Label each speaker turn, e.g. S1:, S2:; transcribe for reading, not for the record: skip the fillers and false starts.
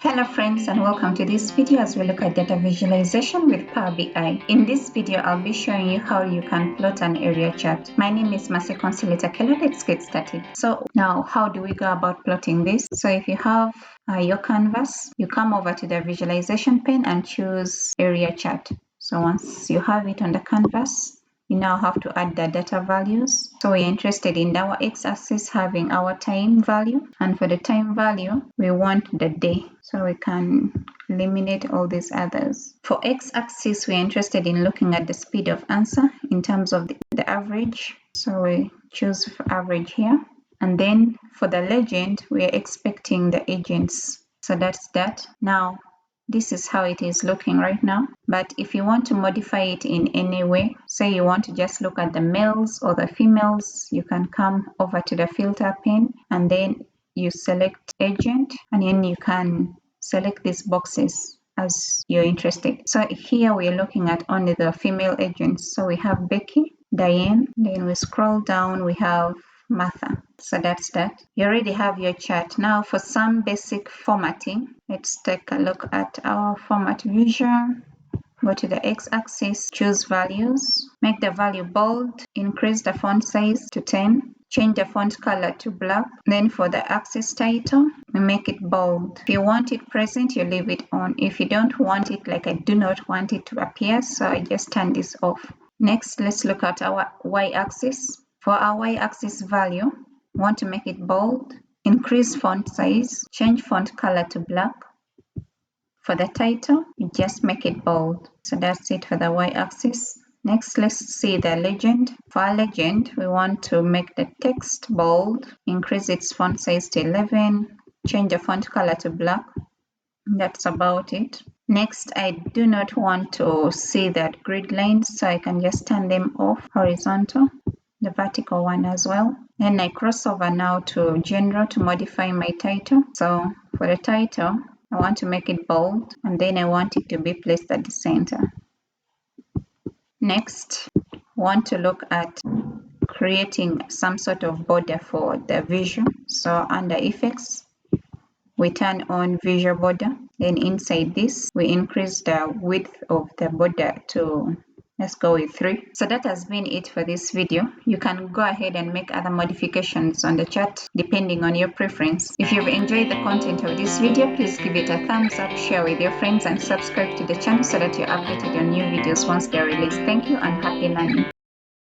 S1: Hello friends, and welcome to this video as we look at data visualization with Power BI. In this video, I'll be showing you how you can plot an area chart. My name is Mase Consolita Keller. Let's get started. So now, how do we go about plotting this? So if you have your canvas, you come over to the visualization pane and choose area chart. So once you have it on the canvas, you now have to add the data values. So we're interested in our x-axis having our time value, and for the time value we want the day, so we can eliminate all these others. For x-axis, we're interested in looking at the speed of answer in terms of the average, so we choose for average here. And then for the legend, we're expecting the agents, so that's that. Now this is how it is looking right now, but if you want to modify it in any way, say you want to just look at the males or the females, you can come over to the filter pane and then you select agent, and then you can select these boxes as you're interested. So here we're looking at only the female agents, so we have Becky, Diane, then we scroll down, we have Martha. So that's that. You already have your chart. Now for some basic formatting, let's take a look at our format visual. Go to the x-axis, choose values, make the value bold, increase the font size to 10, change the font color to black. Then for the axis title, we make it bold. If you want it present, you leave it on. If you don't want it, like I do not want it to appear, so I just turn this off. Next, let's look at our y-axis. For our y-axis value, we want to make it bold, increase font size, change font color to black. For the title, you just make it bold. So that's it for the y-axis. Next, let's see the legend. For our legend, we want to make the text bold, increase its font size to 11, change the font color to black. That's about it. Next, I do not want to see that grid lines, so I can just turn them off, horizontal, the vertical one as well. Then I cross over now to general to modify my title. So for the title, I want to make it bold, and then I want it to be placed at the center. Next, I want to look at creating some sort of border for the visual. So under effects, we turn on visual border. Then inside this, we increase the width of the border to, let's go with 3. So that has been it for this video. You can go ahead and make other modifications on the chart depending on your preference. If you've enjoyed the content of this video, please give it a thumbs up, share with your friends, and subscribe to the channel so that you're updated on new videos once they're released. Thank you and happy learning.